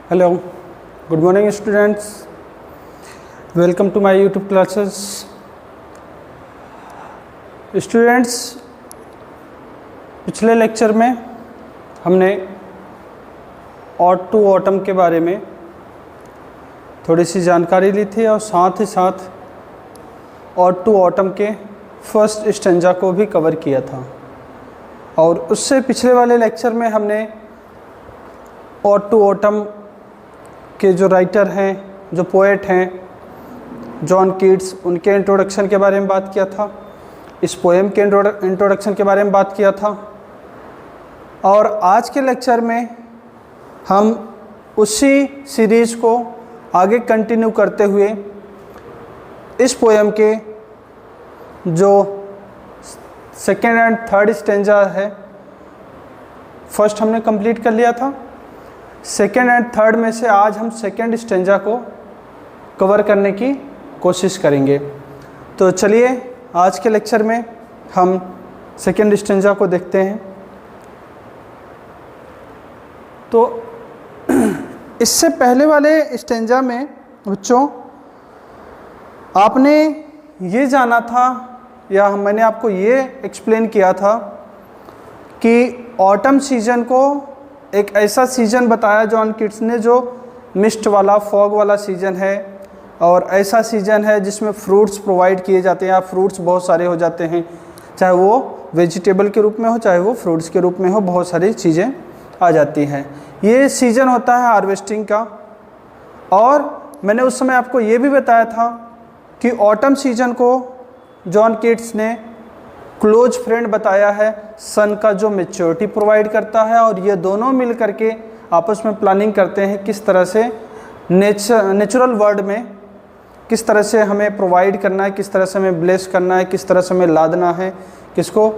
Hello, good morning students. Welcome to my YouTube classes. Students, पिछले lecture में हमने odd to autumn के बारे में थोड़ी सी जानकारी ली थी और साथ ही साथ ऑड टू ऑटम के फर्स्ट स्टेंजा को भी कवर किया था। और उससे पिछले वाले लेक्चर में हमने ऑड टू ऑटम के जो राइटर हैं, जो पोएट हैं, जॉन कीट्स, उनके इंट्रोडक्शन के बारे में बात किया था। इस पोएम के इंट्रोडक्शन के बारे में बात किया था। और आज के लेक्चर में हम उसी सीरीज़ को आगे कंटिन्यू करते हुए इस पोएम के जो सेकेंड एंड थर्ड स्टेंजा है, फर्स्ट हमने कंप्लीट कर लिया था। सेकेंड एंड थर्ड में से आज हम सेकेंड स्टेंजा को कवर करने की कोशिश करेंगे। तो चलिए आज के लेक्चर में हम सेकेंड स्टेंजा को देखते हैं। तो इससे पहले वाले स्टेंजा में बच्चों आपने ये जाना था या मैंने आपको ये एक्सप्लेन किया था कि ऑटम सीजन को एक ऐसा सीज़न बताया जॉन कीट्स ने जो मिस्ट वाला, फॉग वाला सीज़न है और ऐसा सीज़न है जिसमें फ्रूट्स प्रोवाइड किए जाते हैं। फ्रूट्स बहुत सारे हो जाते हैं, चाहे वो वेजिटेबल के रूप में हो, चाहे वो फ्रूट्स के रूप में हो, बहुत सारी चीज़ें आ जाती हैं। ये सीज़न होता है हार्वेस्टिंग का। और मैंने उस समय आपको ये भी बताया था कि ऑटम सीजन को जॉन कीट्स ने क्लोज फ्रेंड बताया है सन का, जो मैच्योरिटी प्रोवाइड करता है। और ये दोनों मिल करके आपस में प्लानिंग करते हैं किस तरह से नेचुरल वर्ल्ड में किस तरह से हमें प्रोवाइड करना है, किस तरह से हमें ब्लेस करना है, किस तरह से हमें लादना है, किसको,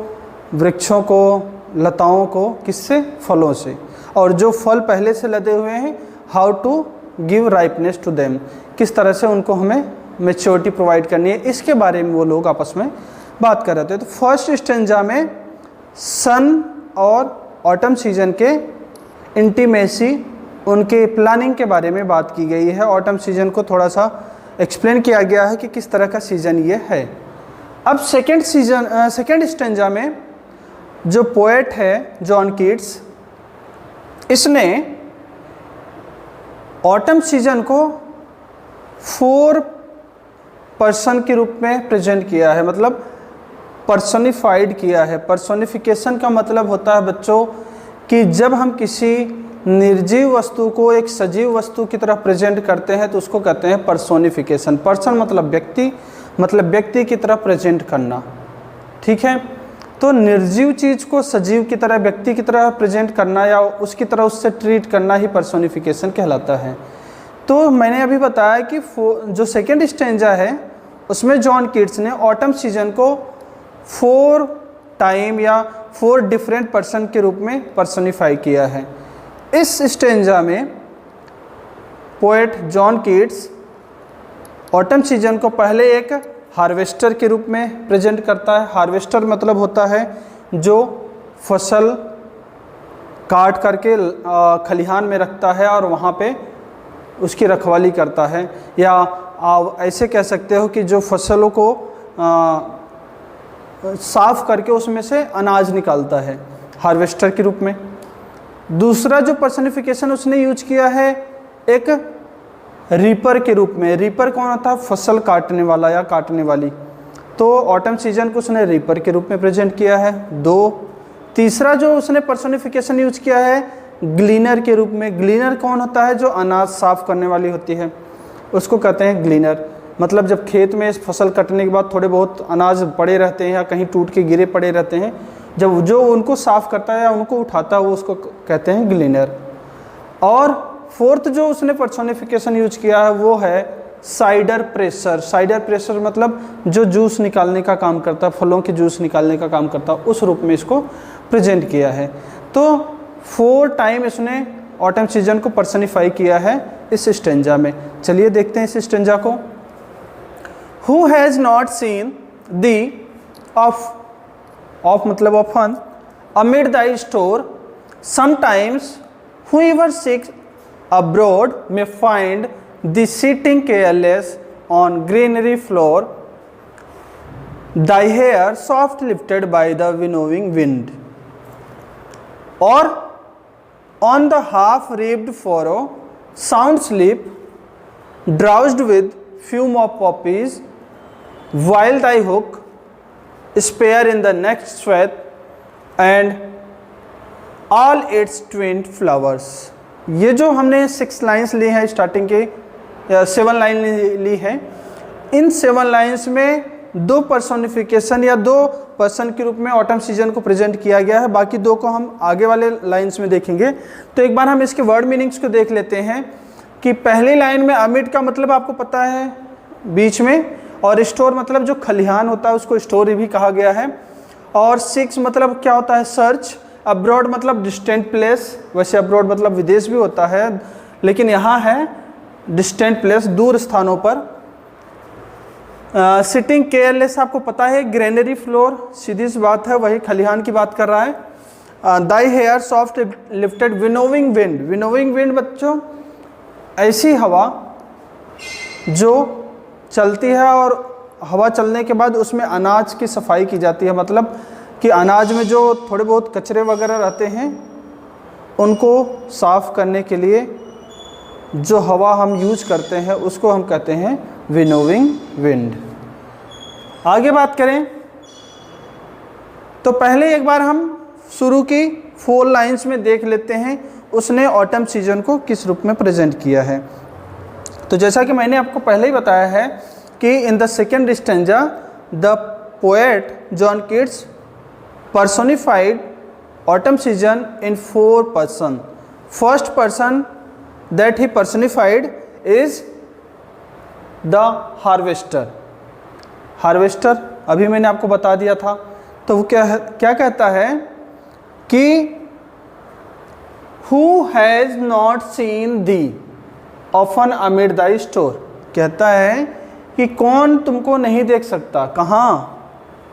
वृक्षों को, लताओं को, किससे, फलों से। और जो फल पहले से लदे हुए हैं, how to give ripeness to them, किस तरह से उनको हमें मैच्योरिटी प्रोवाइड करनी है, इसके बारे में वो लोग आपस में बात कर रहे थे। तो फर्स्ट स्टेंजा में सन और ऑटम सीजन के इंटीमेसी, उनके प्लानिंग के बारे में बात की गई है। ऑटम सीजन को थोड़ा सा एक्सप्लेन किया गया है कि किस तरह का सीजन ये है। अब सेकेंड स्टेंजा में जो पोएट है जॉन कीट्स, इसने ऑटम सीजन को 4 पर्सन के रूप में प्रेजेंट किया है, मतलब पर्सोनिफाइड किया है। पर्सोनिफिकेशन का मतलब होता है बच्चों कि जब हम किसी निर्जीव वस्तु को एक सजीव वस्तु की तरह प्रेजेंट करते हैं तो उसको कहते हैं पर्सोनिफिकेशन। पर्सन मतलब व्यक्ति, मतलब व्यक्ति की तरह प्रेजेंट करना, ठीक है। तो निर्जीव चीज़ को सजीव की तरह, व्यक्ति की तरह प्रेजेंट करना या उसकी तरह उससे ट्रीट करना ही पर्सोनिफिकेशन कहलाता है। तो मैंने अभी बताया कि जो सेकेंड स्टेंजा है उसमें जॉन कीट्स ने ऑटम सीजन को 4 टाइम या 4 डिफरेंट पर्सन के रूप में पर्सोनिफाई किया है। इस स्टेंजा में poet John Keats autumn season को पहले एक हार्वेस्टर के रूप में प्रेजेंट करता है। हार्वेस्टर मतलब होता है जो फसल काट करके खलिहान में रखता है और वहाँ पे उसकी रखवाली करता है, या आप ऐसे कह सकते हो कि जो फसलों को साफ करके उसमें से अनाज निकालता है, हार्वेस्टर के रूप में। दूसरा जो पर्सनिफिकेशन उसने यूज किया है एक रीपर के रूप में। रीपर कौन होता है? फसल काटने वाला या काटने वाली। तो ऑटम सीजन को उसने रीपर के रूप में प्रेजेंट किया है। 2 तीसरा जो उसने पर्सनिफिकेशन यूज किया है ग्लीनर के रूप में। ग्लीनर कौन होता है? जो अनाज साफ करने वाली होती है, उसको कहते हैं ग्लीनर। मतलब जब खेत में इस फसल कटने के बाद थोड़े बहुत अनाज पड़े रहते हैं या कहीं टूट के गिरे पड़े रहते हैं, जब जो उनको साफ करता है या उनको उठाता है वो उसको कहते हैं ग्लीनर। और 4th जो उसने पर्सोनिफिकेशन यूज किया है वो है साइडर प्रेशर। साइडर प्रेशर मतलब जो जूस निकालने का काम करता है, फलों के जूस निकालने का काम करता है, उस रूप में इसको प्रेजेंट किया है। तो 4 टाइम इसने ऑटम सीजन को पर्सनिफाई किया है इस स्टेंजा में। चलिए देखते हैं इस स्टेंजा को। Who has not seen the of मतलब often amid thy store, sometimes whoever seeks abroad may find the sitting careless on greenery floor, thy hair soft lifted by the winnowing wind, or on the half-wreathed furrow, sound sleep, drowsed with fume of poppies, while thy hook, spare in the next sweat, and all its twinned flowers. ये जो हमने 6 lines ली हैं starting के, या 7 line ली है, इन 7 lines में 2 personification या 2 person के रूप में ऑटम सीजन को प्रेजेंट किया गया है, बाकी 2 को हम आगे वाले लाइन्स में देखेंगे। तो एक बार हम इसके वर्ड मीनिंग्स को देख लेते हैं कि पहली लाइन में अमिड का मतलब आपको पता है बीच में, और स्टोर मतलब जो खलिहान होता है उसको स्टोर भी कहा गया है, और 6 मतलब क्या होता है सर्च, अब्रॉड मतलब डिस्टेंट प्लेस, वैसे अब्रॉड मतलब विदेश भी होता है लेकिन यहाँ है डिस्टेंट प्लेस, दूर स्थानों पर। सिटिंग केयरलेस आपको पता है ग्रेनरी फ्लोर, सीधी सी बात है वही खलिहान की बात कर रहा है। Thy hair soft lifted winnowing wind, winnowing wind बच्चों ऐसी हवा जो चलती है और हवा चलने के बाद उसमें अनाज की सफाई की जाती है, मतलब कि अनाज में जो थोड़े बहुत कचरे वगैरह रहते हैं उनको साफ करने के लिए जो हवा हम यूज करते हैं उसको हम कहते हैं विनोविंग विंड। आगे बात करें तो पहले एक बार हम शुरू की 4 लाइन्स में देख लेते हैं उसने ऑटम सीजन को किस रूप में प्रेजेंट किया है। तो जैसा कि मैंने आपको पहले ही बताया है कि in the second stanza the poet John Keats personified autumn season in 4 person. First person that he personified is the harvester. Harvester अभी मैंने आपको बता दिया था। तो वो क्या कहता है कि who has not seen thee often amid thy store, कहता है कि कौन तुमको नहीं देख सकता, कहाँ,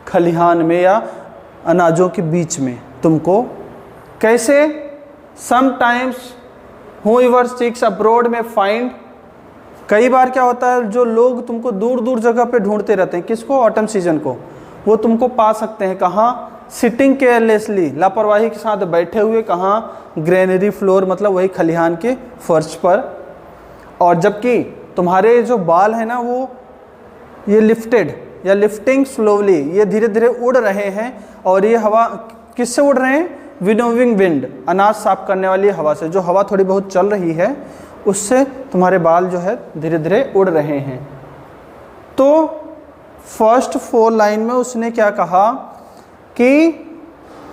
खलिहान में या अनाजों के बीच में तुमको, कैसे, समटाइम्स whoever seeks abroad में फाइंड, कई बार क्या होता है जो लोग तुमको दूर दूर जगह पे ढूंढते रहते हैं, किसको, ऑटम सीजन को, वो तुमको पा सकते हैं कहाँ, सिटिंग केयरलेसली, लापरवाही के साथ बैठे हुए, कहाँ, ग्रेनरी फ्लोर मतलब वही खलिहान के फर्श पर, और जबकि तुम्हारे जो बाल हैं ना वो ये लिफ्टेड या लिफ्टिंग स्लोवली, ये धीरे धीरे उड़ रहे हैं, और ये हवा किससे उड़ रहे हैं, विनोविंग विंड, अनाज साफ करने वाली हवा से, जो हवा थोड़ी बहुत चल रही है उससे तुम्हारे बाल जो है धीरे धीरे उड़ रहे हैं। तो फर्स्ट 4 लाइन में उसने क्या कहा कि,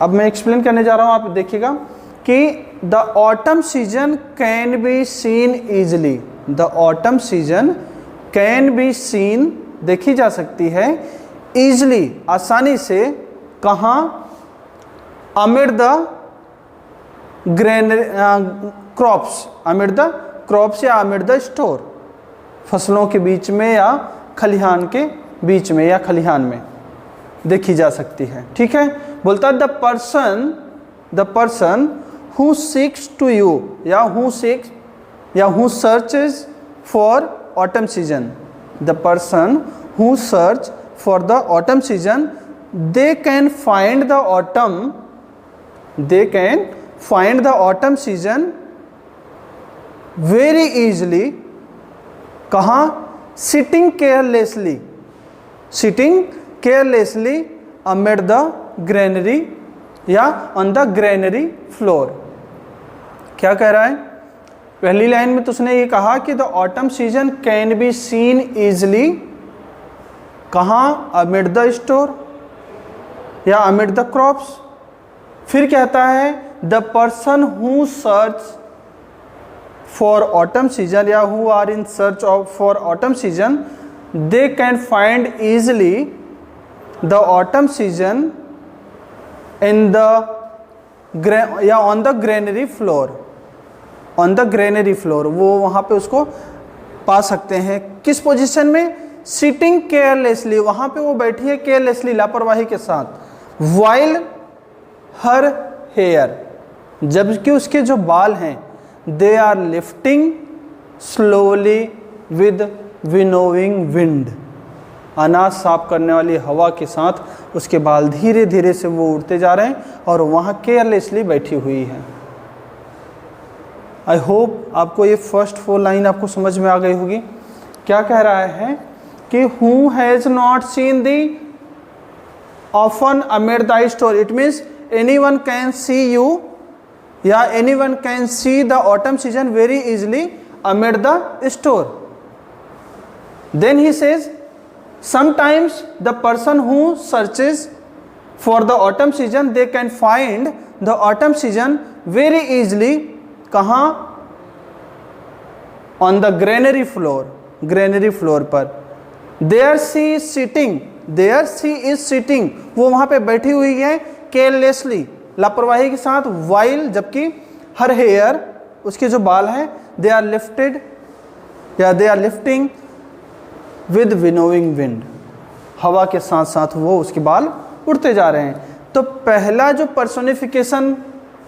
अब मैं एक्सप्लेन करने जा रहा हूँ, आप देखिएगा कि the autumn season can be scene easily, the autumn season can be scene, देखी जा सकती है, ईजिली आसानी से, कहाँ, amid the crops, amid the crops या अमिड द स्टोर, फसलों के बीच में या खलिहान के बीच में या खलिहान में देखी जा सकती है। ठीक है, बोलता the person who seeks to you या who searches for autumn season, the person who search for the autumn season, they can find the autumn season very easily, कहाँ, sitting carelessly amid the granary या on the granary floor। क्या कह रहा है, पहली line में तो उसने ये कहा कि the autumn season can be seen easily, कहाँ, अमिड द स्टोर या अमिड द क्रॉप्स। फिर कहता है the person who search for autumn season या who are in search of for autumn season, they can find easily the autumn season in the या on the granary floor, on the granary floor, वो वहाँ पे उसको पा सकते हैं, किस पोजीशन में, सिटिंग केयरलेसली, वहाँ पे वो बैठी है केयरलेसली, लापरवाही के साथ, वाइल हर हेयर, जबकि उसके जो बाल हैं, they are lifting slowly with winnowing wind. अनाज साफ करने वाली हवा के साथ उसके बाल धीरे धीरे से वो उड़ते जा रहे हैं और वहाँ केयरलेसली बैठी हुई है। आई होप आपको ये फर्स्ट 4 लाइन आपको समझ में आ गई होगी। क्या कह रहा है कि who has not seen thee often amid the store, it means anyone can see you या anyone can see the autumn season very easily amid the store. Then he says, sometimes the person who searches for the autumn season, they can find the autumn season very easily. कहाँ? On the granary floor पर। There she is sitting, वो वहाँ पे बैठी हुई है carelessly, लापरवाही के साथ, while जबकि her hair, उसके जो बाल हैं, they are lifting with winnowing wind, हवा के साथ साथ वो उसके बाल उड़ते जा रहे हैं। तो पहला जो पर्सोनिफिकेशन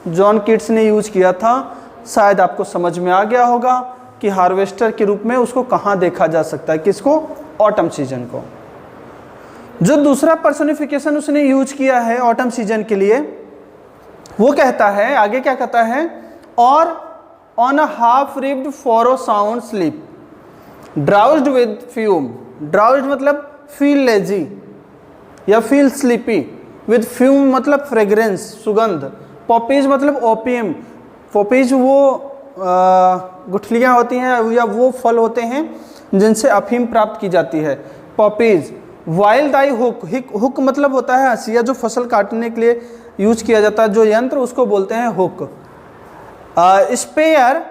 जॉन कीट्स ने यूज किया था, शायद आपको समझ में आ गया होगा कि हार्वेस्टर के रूप में उसको कहाँ देखा जा सकता है, किसको? ऑटम सीजन को। जो दूसरा पर्सोनिफिकेशन उसने यूज किया है ऑटम सीजन के लिए, वो कहता है, आगे क्या कहता है, और on a half ribbed furrow sound sleep, drowsed with fume, drowsed मतलब feel lazy या feel sleepy, with fume मतलब fragrance, सुगंध, poppies मतलब opium, poppies वो गुठलियाँ होती हैं या वो फल होते हैं जिनसे अफीम प्राप्त की जाती है, poppies, while thy hook मतलब होता है हंसिया, जो फसल काटने के लिए यूज किया जाता है जो यंत्र, उसको बोलते हैं हुक। स्पेयर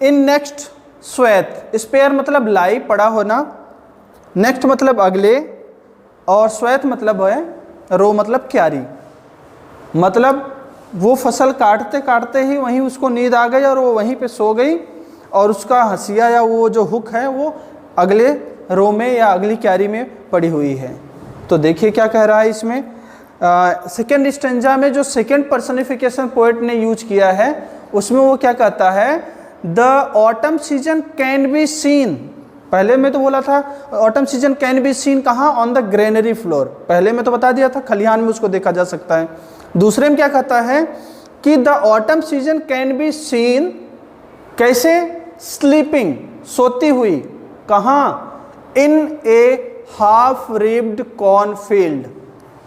इन नेक्स्ट श्वेत, स्पेयर मतलब लाई, पड़ा होना, नेक्स्ट मतलब अगले, और श्वेत मतलब है रो मतलब क्यारी। मतलब वो फसल काटते काटते ही वहीं उसको नींद आ गई और वो वहीं पे सो गई, और उसका हंसिया या वो जो हुक है वो अगले रो में या अगली क्यारी में पड़ी हुई है। तो देखिए क्या कह रहा है इसमें, सेकेंड स्टेंजा में जो सेकेंड पर्सनिफिकेशन पोएट ने यूज किया है, उसमें वो क्या कहता है, the autumn season can be seen. पहले में तो बोला था autumn season can be seen कहाँ? On the granary floor. पहले में तो बता दिया था खलिहान में उसको देखा जा सकता है। दूसरे में क्या कहता है कि the autumn season can be seen कैसे? स्लीपिंग, सोती हुई, कहाँ? In a half reaped cornfield.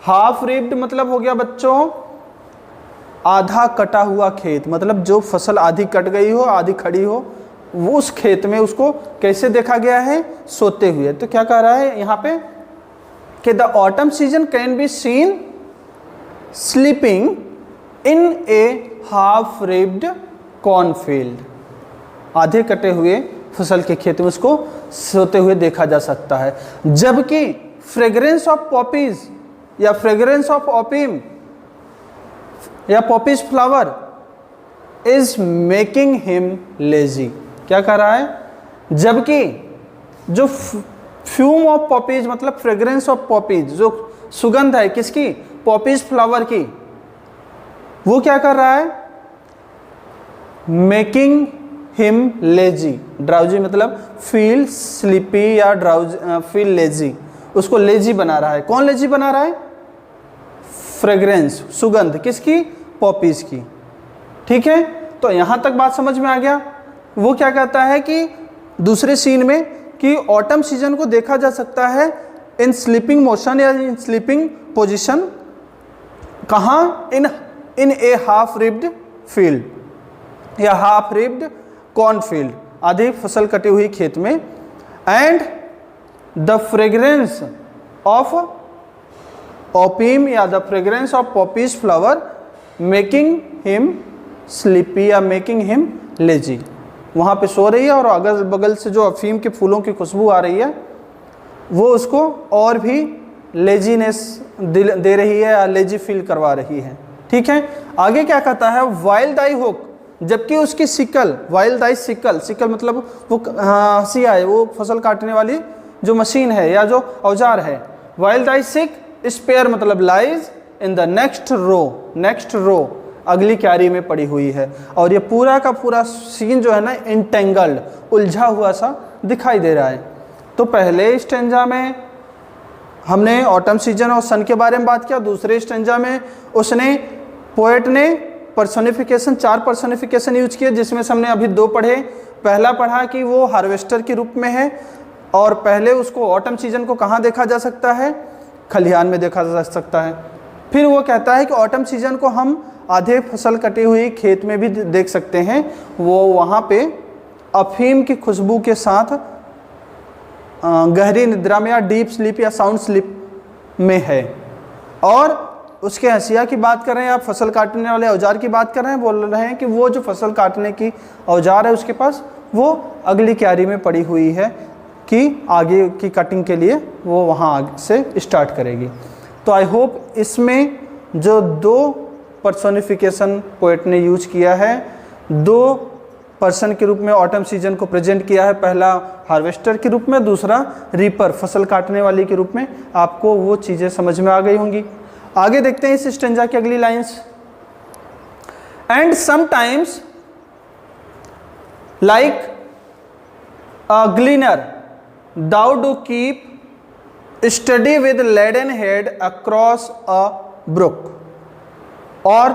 Half reaped मतलब हो गया बच्चों आधा कटा हुआ खेत, मतलब जो फसल आधी कट गई हो आधी खड़ी हो, वो उस खेत में उसको कैसे देखा गया है? सोते हुए। तो क्या कह रहा है यहाँ पे कि the autumn season can be scene sleeping in a half reaped cornfield, आधे कटे हुए फसल के खेत में उसको सोते हुए देखा जा सकता है। जबकि फ्रेग्रेंस ऑफ पॉपीज या फ्रेग्रेंस ऑफ ओपियम या poppies flower is making him lazy. क्या कर रहा है? जबकि जो फ्यूम ऑफ पॉपीज मतलब फ्रेग्रेंस ऑफ पॉपीज, जो सुगंध है किसकी? पॉपीज फ्लावर की, वो क्या कर रहा है? Making him lazy. ड्राउजी मतलब फील स्लीपी या ड्राउज फील लेजी, उसको लेजी बना रहा है। कौन लेजी बना रहा है? फ्रेग्रेंस, सुगंध किसकी? पॉपीज की। ठीक है, तो यहां तक बात समझ में आ गया। वो क्या कहता है कि दूसरे सीन में कि ऑटम सीजन को देखा जा सकता है इन स्लीपिंग मोशन या इन स्लीपिंग पोजीशन, कहाँ? In a half reaped field या हाफ रिब्ड कॉर्नफील्ड, आधी फसल कटी हुई खेत में। And the fragrance of opium या the fragrance of poppies flower making him sleepy या मेकिंग हिम लेजी। वहाँ पे सो रही है और अगल बगल से जो अफीम के फूलों की खुशबू आ रही है वो उसको और भी लेजीनेस दे रही है या लेजी फील करवा रही है। ठीक है, आगे क्या कहता है? वाइल दाई हुक, जबकि उसकी sickle, while thy sickle, sickle मतलब वो हंसिया है, वो फसल काटने वाली जो मशीन है या जो औजार है। वाइल दाई सिक स्पेयर मतलब lies in the next row, next row अगली क्यारी में पड़ी हुई है। और ये पूरा का पूरा सीन जो है ना इंटेंगल्ड, उलझा हुआ सा दिखाई दे रहा है। तो पहले स्टेंजा में हमने ऑटम सीजन और सन के बारे में बात किया, दूसरे स्टेंजा में उसने पोएट ने पर्सोनिफिकेशन, 4 पर्सोनिफिकेशन यूज किए, जिसमें से हमने अभी 2 पढ़े। पहला पढ़ा कि वो हार्वेस्टर के रूप में है और पहले उसको ऑटम सीजन को कहाँ देखा जा सकता है, खलिहान में देखा जा सकता है। फिर वो कहता है कि ऑटम सीजन को हम आधे फसल कटी हुई खेत में भी देख सकते हैं, वो वहाँ पे अफीम की खुशबू के साथ गहरी निद्रा में या डीप स्लीप या साउंड स्लीप में है। और उसके हंसिया की बात कर रहे हैं आप, फसल काटने वाले औजार की बात कर रहे हैं, बोल रहे हैं कि वो जो फसल काटने की औजार है उसके पास वो अगली क्यारी में पड़ी हुई है कि आगे की कटिंग के लिए वो वहाँ आगे से स्टार्ट करेगी। तो आई होप इसमें जो 2 पर्सोनिफिकेशन पोएट ने यूज किया है, 2 पर्सन के रूप में ऑटम सीजन को प्रेजेंट किया है, पहला हार्वेस्टर के रूप में, दूसरा रीपर फसल काटने वाली के रूप में, आपको वो चीज़ें समझ में आ गई होंगी। आगे देखते हैं इस स्टेंजा की अगली lines. And sometimes like a ग्लीनर thou do keep steady with leaden head across a brook, or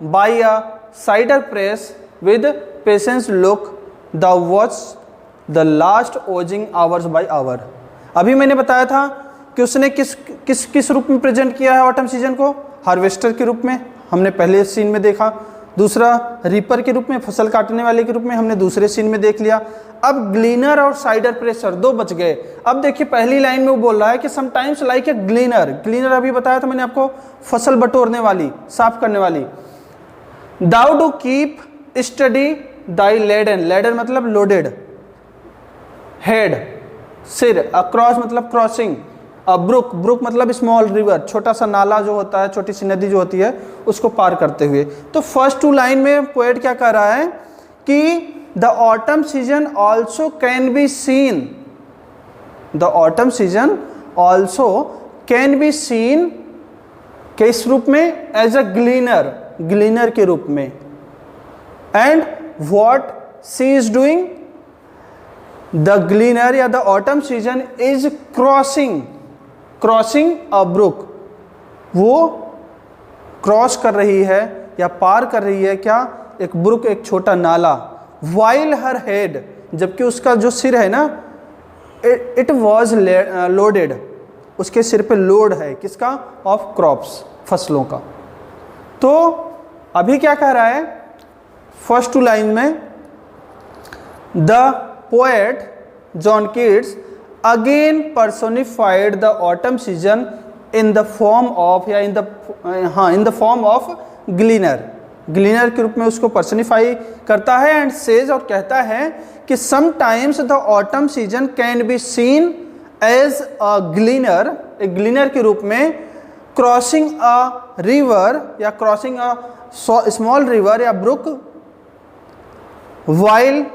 by a cider press with patience look thou watch the last oozing hours by hour। अभी मैंने बताया था कि उसने किस रूप में present किया है ऑटम सीजन को, हार्वेस्टर के रूप में हमने पहले सीन में देखा, दूसरा रीपर के रूप में, फसल काटने वाले के रूप में हमने दूसरे सीन में देख लिया। अब ग्लीनर और साइडर प्रेसर 2 बच गए। अब देखिए पहली लाइन में वो बोल रहा है कि समटाइम्स लाइक ए ग्लीनर, ग्लीनर अभी बताया था मैंने आपको, फसल बटोरने वाली, साफ करने वाली। Thou do keep steady thy laden, laden मतलब लोडेड, हेड सिर, अक्रॉस मतलब क्रॉसिंग, ब्रुक, ब्रुक मतलब स्मॉल रिवर, छोटा सा नाला जो होता है, छोटी सी नदी जो होती है उसको पार करते हुए। तो फर्स्ट 2 लाइन में पोएट क्या कह रहा है कि the autumn season also can be scene, the autumn season also can be scene किस रूप में, एज अ ग्लीनर, ग्लीनर के रूप में। And what she is doing, the gleaner या the autumn season is crossing, crossing a brook, वो cross कर रही है या पार कर रही है क्या, एक ब्रुक, एक छोटा नाला। वाइल हर हेड, जबकि उसका जो सिर है ना, इट वॉज लोडेड, उसके सिर पे लोड है किसका, ऑफ क्रॉप्स, फसलों का। तो अभी क्या कह रहा है फर्स्ट 2 लाइन में, the poet John Keats again personified the autumn season in the form of, या in the form of gleaner, gleaner के रूप में उसको पर्सनिफाई करता है। एंड सेज, और कहता है कि sometimes the autumn season can be seen as a gleaner, एक ग्लीनर के रूप में, क्रॉसिंग अ रिवर या क्रॉसिंग अ स्मॉल रिवर या brook, while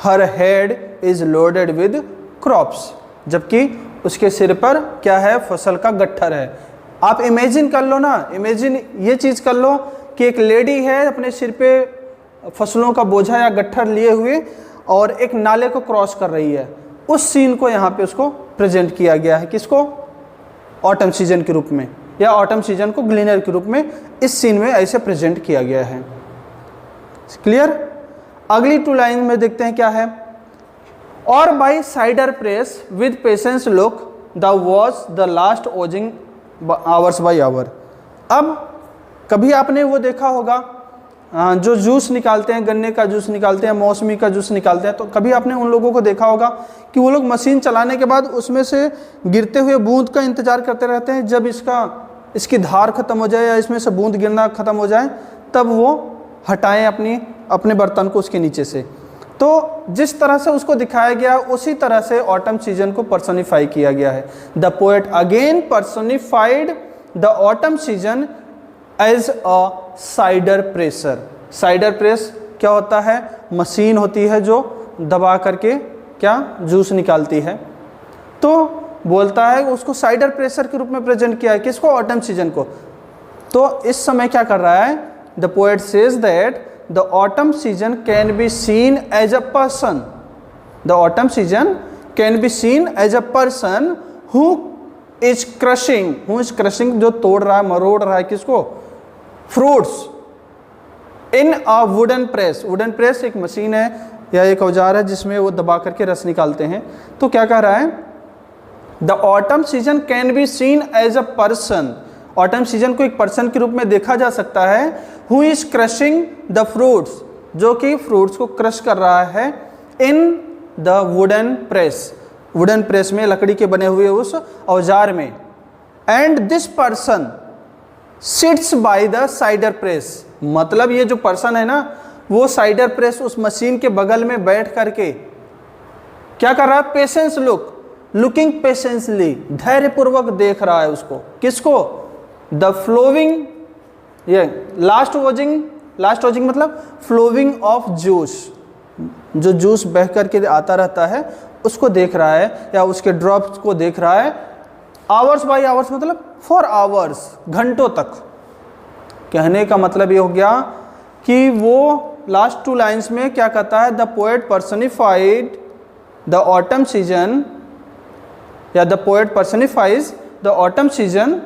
her head is loaded with crops, जबकि उसके सिर पर क्या है, फसल का गट्ठर है। आप इमेजिन कर लो ना, इमेजिन ये चीज़ कर लो कि एक लेडी है अपने सिर पे फसलों का बोझा या गट्ठर लिए हुए और एक नाले को क्रॉस कर रही है। उस सीन को यहाँ पे उसको प्रेजेंट किया गया है, किसको, ऑटम सीजन के रूप में, या ऑटम सीजन को ग्लीनर के रूप में इस सीन में ऐसे प्रेजेंट किया गया है। क्लियर। अगली 2 लाइन में देखते हैं क्या है, और by cider press with patience look the was the last oozing hours by hour. अब कभी आपने वो देखा होगा जो जूस निकालते हैं, गन्ने का जूस निकालते हैं, मौसमी का जूस निकालते हैं, तो कभी आपने उन लोगों को देखा होगा कि वो लोग मशीन चलाने के बाद उसमें से गिरते हुए बूंद का इंतज़ार करते रहते हैं, जब इसकी धार ख़त्म हो जाए या इसमें से बूंद गिरना ख़त्म हो जाए तब वो हटाएं अपने बर्तन को उसके नीचे से। तो जिस तरह से उसको दिखाया गया उसी तरह से ऑटम सीजन को पर्सोनिफाई किया गया है। The poet again personified the autumn season as a cider presser. Cider press क्या होता है, मशीन होती है जो दबा करके क्या जूस निकालती है। तो बोलता है उसको साइडर प्रेसर के रूप में प्रेजेंट किया है, किसको, ऑटम सीजन को। तो इस समय क्या कर रहा है, the poet says that the autumn season can be seen as a person, the autumn season can be seen as a person who is crushing, जो तोड़ रहा है, मरोड़ रहा है किसको, fruits, in a wooden press. Wooden press एक machine है या एक औजार है जिसमें वो दबा करके रस निकालते हैं। तो क्या कह रहा है, the autumn season can be seen as a person, autumn season को एक पर्सन के रूप में देखा जा सकता है, who is crushing the fruits, जो कि फ्रूट्स को क्रश कर रहा है, in the wooden press, wooden press में, लकड़ी के बने हुए उस औजार में। And this person seats by the cider press, मतलब ये जो पर्सन है ना, वो साइडर प्रेस, उस मशीन के बगल में बैठ करके क्या कर रहा है, पेशेंस लुकिंग पेशेंसली, धैर्यपूर्वक देख रहा है उसको, किसको, द फ्लोविंग, ये लास्ट वॉजिंग मतलब फ्लोविंग ऑफ जूस, जो जूस बह करके आता रहता है उसको देख रहा है, या उसके ड्रॉप्स को देख रहा है। आवर्स बाय आवर्स मतलब फॉर आवर्स, घंटों तक। कहने का मतलब ये हो गया कि वो लास्ट 2 लाइन्स में क्या कहता है, the poet personified the autumn season, या the poet personifies the autumn season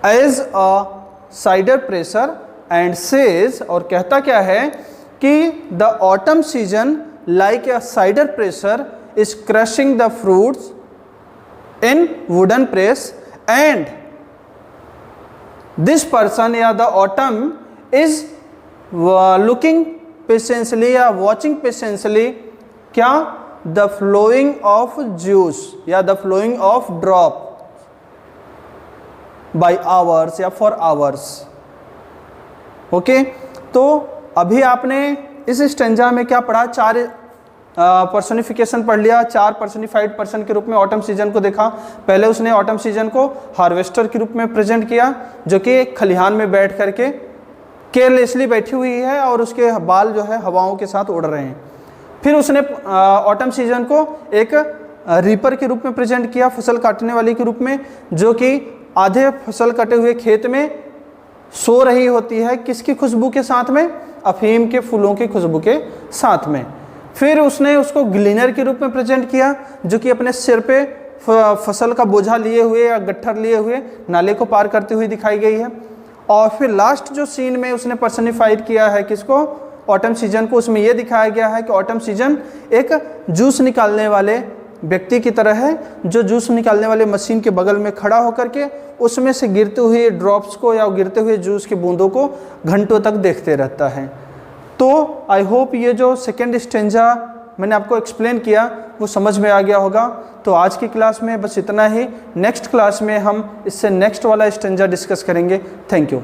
as a cider presser and says, और कहता क्या है कि the autumn season like a cider presser is crushing the fruits in wooden press, and this person या the autumn is looking patiently या watching patiently, क्या, the flowing of juice या the flowing of drop by hours या for hours. Okay, तो अभी आपने इस stanza में क्या पढ़ा, 4 पर्सनिफिकेशन पढ़ लिया, 4 पर्सनिफाइड पर्सन के रूप में ऑटम सीजन को देखा। पहले उसने ऑटम सीजन को हार्वेस्टर के रूप में प्रेजेंट किया, जो कि एक खलिहान में बैठ करके केयरलेसली बैठी हुई है और उसके बाल जो है हवाओं के साथ उड़ रहे हैं। फिर उसने ऑटम सीजन को एक रीपर के रूप में प्रेजेंट किया, फसल काटने वाली के रूप में, जो कि आधे फसल कटे हुए खेत में सो रही होती है, किसकी खुशबू के साथ में, अफीम के फूलों की खुशबू के साथ में। फिर उसने उसको ग्लीनर के रूप में प्रेजेंट किया, जो कि अपने सिर पे फसल का बोझा लिए हुए या गट्ठर लिए हुए नाले को पार करती हुई दिखाई गई है। और फिर लास्ट जो सीन में उसने पर्सनिफाइड किया है किसको, ऑटम सीजन को, उसमें यह दिखाया गया है कि ऑटम सीजन एक जूस निकालने वाले व्यक्ति की तरह है, जो जूस निकालने वाले मशीन के बगल में खड़ा होकर के उसमें से गिरते हुए ड्रॉप्स को या गिरते हुए जूस की बूंदों को घंटों तक देखते रहता है। तो आई होप ये जो सेकेंड स्टेंजा मैंने आपको एक्सप्लेन किया वो समझ में आ गया होगा। तो आज की क्लास में बस इतना ही। नेक्स्ट क्लास में हम इससे नेक्स्ट वाला स्टेंजा डिस्कस करेंगे। Thank you.